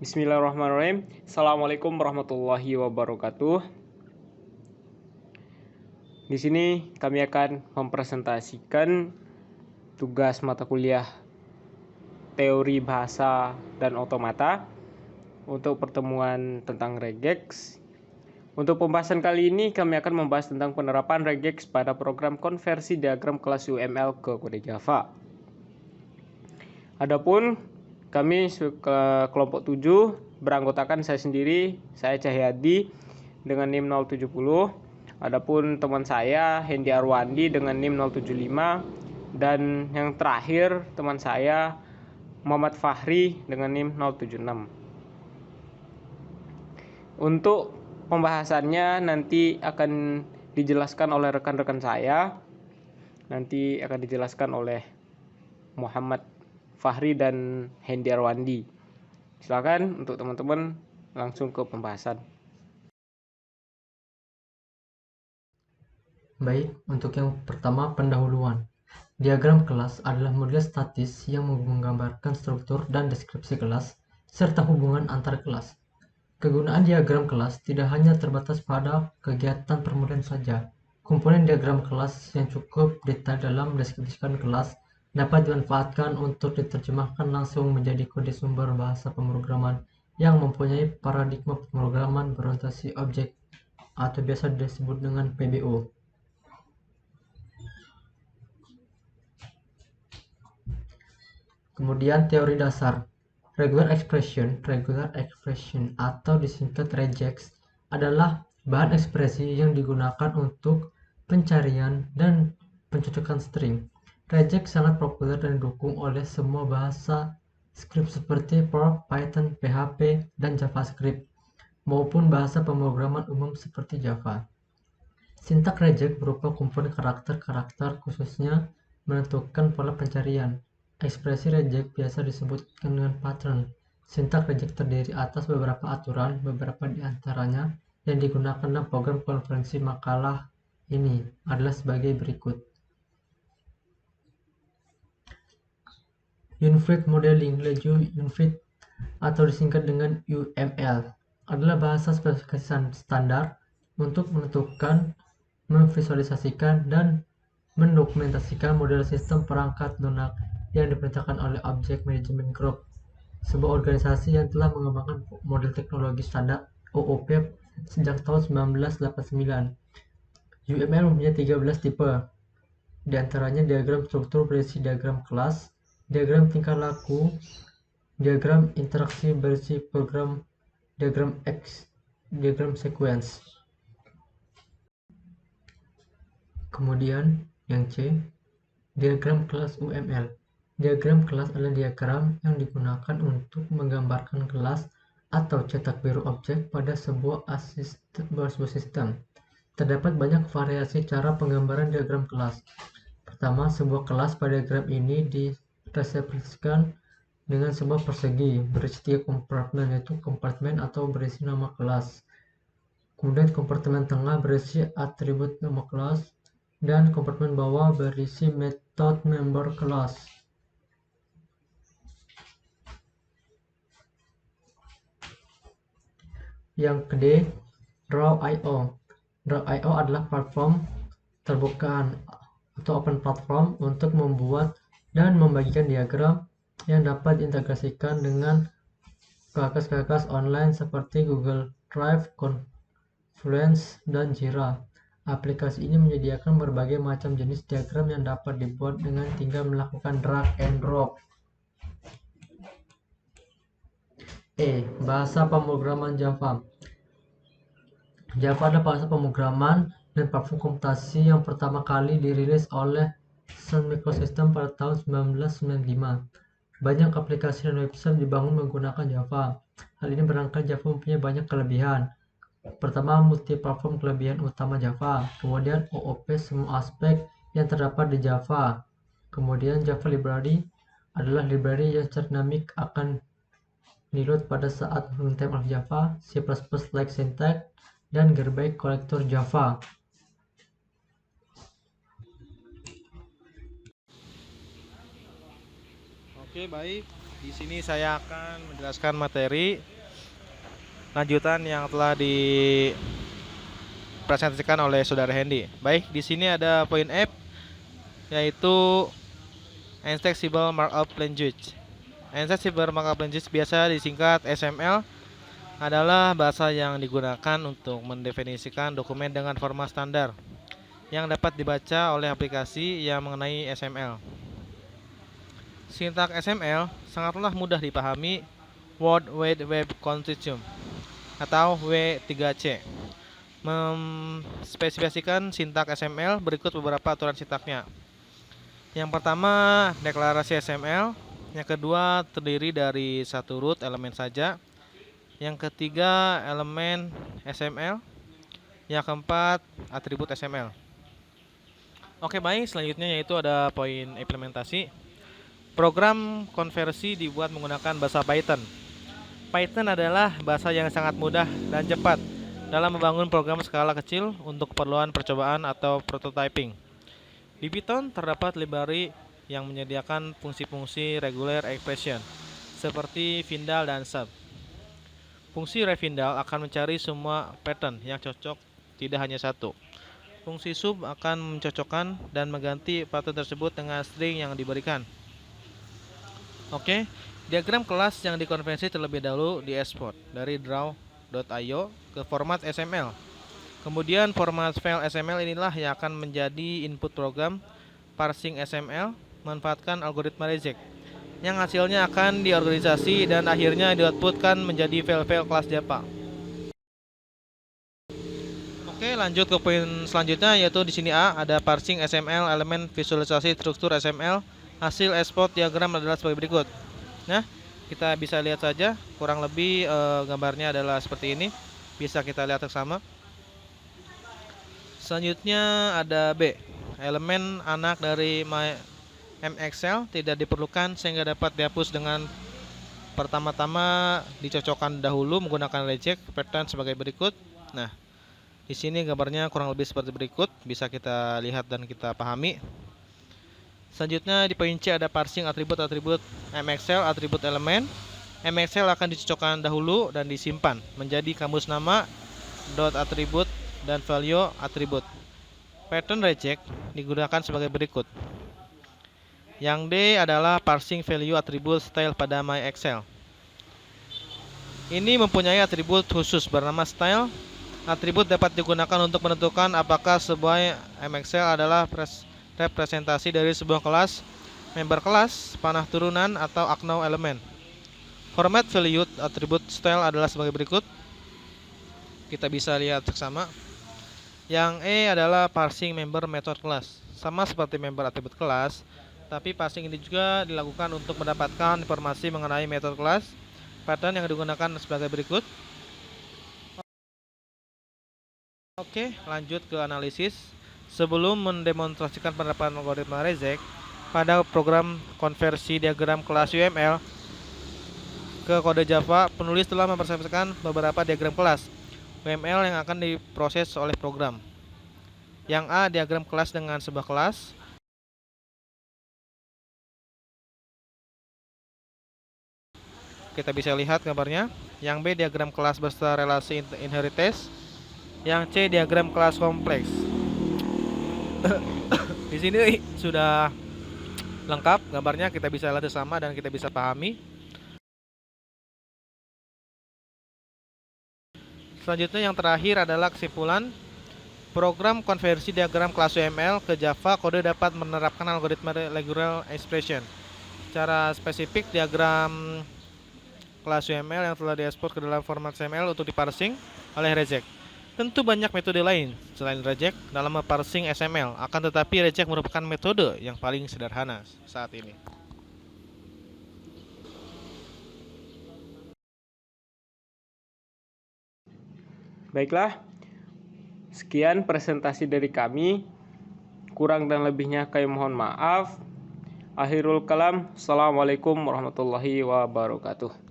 Bismillahirrahmanirrahim. Assalamualaikum warahmatullahi wabarakatuh. Di sini kami akan mempresentasikan tugas mata kuliah teori bahasa dan otomata untuk pertemuan tentang regex. Untuk pembahasan kali ini kami akan membahas tentang penerapan regex pada program konversi diagram kelas UML ke kode Java. Adapun kami kelompok 7 beranggotakan saya sendiri, saya Cahyadi dengan NIM 070. Adapun teman saya Hendy Arwandi dengan NIM 075 dan yang terakhir teman saya Muhammad Fahri dengan NIM 076. Untuk pembahasannya nanti akan dijelaskan oleh rekan-rekan saya. Nanti akan dijelaskan oleh Muhammad Fahri dan Hendy Arwandi. Silakan untuk teman-teman langsung ke pembahasan. Baik, untuk yang pertama pendahuluan. Diagram kelas adalah model statis yang menggambarkan struktur dan deskripsi kelas serta hubungan antar kelas. Kegunaan diagram kelas tidak hanya terbatas pada kegiatan permulaan saja. Komponen diagram kelas yang cukup detail dalam mendeskripsikan kelas dapat dimanfaatkan untuk diterjemahkan langsung menjadi kode sumber bahasa pemrograman yang mempunyai paradigma pemrograman berorientasi objek atau biasa disebut dengan PBO. Kemudian teori dasar. Regular expression atau disingkat regex adalah bahan ekspresi yang digunakan untuk pencarian dan pencocokan string. Regex sangat populer dan didukung oleh semua bahasa script seperti Perl, Python, PHP, dan JavaScript, maupun bahasa pemrograman umum seperti Java. Sintak regex berupa komponen karakter-karakter khususnya menentukan pola pencarian. Ekspresi regex biasa disebutkan dengan pattern. Sintak regex terdiri atas beberapa aturan, beberapa di antaranya yang digunakan dalam program konferensi makalah ini adalah sebagai berikut. Unified Modeling Language Unified atau disingkat dengan UML adalah bahasa spesifikasi standar untuk menentukan, memvisualisasikan, dan mendokumentasikan model sistem perangkat lunak yang diperintahkan oleh Object Management Group, sebuah organisasi yang telah mengembangkan model teknologi standar OOP sejak tahun 1989. UML mempunyai 13 tipe, di antaranya diagram struktur berisi diagram kelas, diagram tingkah laku, diagram interaksi berisi program, diagram X, diagram sequence. Kemudian yang C, diagram kelas UML. Diagram kelas adalah diagram yang digunakan untuk menggambarkan kelas atau cetak biru objek pada sebuah sistem. Terdapat banyak variasi cara penggambaran diagram kelas. Pertama, sebuah kelas pada diagram ini direpresentasikan dengan sebuah persegi berisi 3 kompartemen, yaitu kompartemen atau berisi nama kelas. Kemudian kompartemen tengah berisi atribut nama kelas, dan kompartemen bawah berisi metode member kelas. Yang kedua, Draw.io. Draw.io adalah platform terbuka atau open platform untuk membuat dan membagikan diagram yang dapat diintegrasikan dengan perangkat online seperti Google Drive, Confluence, dan Jira. Aplikasi ini menyediakan berbagai macam jenis diagram yang dapat dibuat dengan tinggal melakukan drag and drop. Bahasa pemrograman Java. Java adalah bahasa pemrograman dan platform komputasi yang pertama kali dirilis oleh Sun Microsystems pada tahun 1995. Banyak aplikasi dan website dibangun menggunakan Java. Hal ini berangkat Java mempunyai banyak kelebihan. Pertama, multi-platform kelebihan utama Java. Kemudian OOP semua aspek yang terdapat di Java. Kemudian Java Library adalah library yang secara dinamik akan reload pada saat runtime of Java, C++ like syntax, dan garbage collector Java. Oke, baik. Di sini saya akan menjelaskan materi lanjutan yang telah dipresentasikan oleh Saudara Hendy. Baik, di sini ada poin F, yaitu Extensible Markup Language. Extensible Markup Language biasa disingkat XML adalah bahasa yang digunakan untuk mendefinisikan dokumen dengan format standar yang dapat dibaca oleh aplikasi yang mengenai XML. Sintak XML sangatlah mudah dipahami. World Wide Web Consortium atau W3C memspesifikasikan sintak XML berikut beberapa aturan sintaknya. Yang pertama, deklarasi XML. Yang kedua, terdiri dari satu root elemen saja. Yang ketiga, elemen XML. Yang keempat, atribut XML. Oke, baik, selanjutnya yaitu ada poin implementasi. Program konversi dibuat menggunakan bahasa Python. Python adalah bahasa yang sangat mudah dan cepat dalam membangun program skala kecil untuk keperluan percobaan atau prototyping. Di Python terdapat library yang menyediakan fungsi-fungsi regular expression seperti findal dan sub. Fungsi refindal akan mencari semua pattern yang cocok, tidak hanya satu. Fungsi sub akan mencocokkan dan mengganti pattern tersebut dengan string yang diberikan. Oke, diagram kelas yang dikonversi terlebih dahulu di-export dari draw.io ke format XML. Kemudian format file XML inilah yang akan menjadi input program parsing XML memanfaatkan algoritma reject, yang hasilnya akan diorganisasi dan akhirnya di-outputkan menjadi file-file kelas Java. Oke, lanjut ke poin selanjutnya, yaitu di sini A ada parsing XML elemen visualisasi struktur XML. Hasil export diagram adalah sebagai berikut. Nah, kita bisa lihat saja kurang lebih gambarnya adalah seperti ini. Bisa kita lihat bersama. Selanjutnya ada B, elemen anak dari MXL tidak diperlukan sehingga dapat dihapus dengan pertama-tama dicocokkan dahulu menggunakan reject pattern sebagai berikut. Nah, di sini gambarnya kurang lebih seperti berikut, bisa kita lihat dan kita pahami. Selanjutnya di poin C ada parsing atribut-atribut MXL, atribut elemen. MXL akan dicocokkan dahulu dan disimpan menjadi kamus nama, dot atribut, dan value atribut. Pattern reject digunakan sebagai berikut. Yang D adalah parsing value atribut style pada MyExcel. Ini mempunyai atribut khusus bernama style. Atribut dapat digunakan untuk menentukan apakah sebuah MXL adalah representasi dari sebuah kelas, member kelas, panah turunan, atau aknau elemen. Format value atribut style adalah sebagai berikut. Kita bisa lihat bersama. Yang E adalah parsing member method kelas. Sama seperti member atribut kelas, tapi parsing ini juga dilakukan untuk mendapatkan informasi mengenai method kelas. Pattern yang digunakan sebagai berikut. Oke, lanjut ke analisis. Sebelum mendemonstrasikan penerapan algoritma reject pada program konversi diagram kelas UML ke kode Java, penulis telah mempersiapkan beberapa diagram kelas UML yang akan diproses oleh program. Yang A, diagram kelas dengan sebuah kelas. Kita bisa lihat gambarnya. Yang B, diagram kelas beserta relasi inheritance. Yang C, diagram kelas kompleks. Di sini sudah lengkap gambarnya, kita bisa lihat bersama dan kita bisa pahami. Selanjutnya yang terakhir adalah kesimpulan. Program konversi diagram kelas UML ke Java kode dapat menerapkan algoritma regular expression. Secara spesifik, diagram kelas UML yang telah diekspor ke dalam format XML untuk diparsing oleh reject. Tentu banyak metode lain selain reject dalam parsing XML, akan tetapi reject merupakan metode yang paling sederhana saat ini. Baiklah, sekian presentasi dari kami. Kurang dan lebihnya kami mohon maaf. Akhirul kalam, assalamualaikum warahmatullahi wabarakatuh.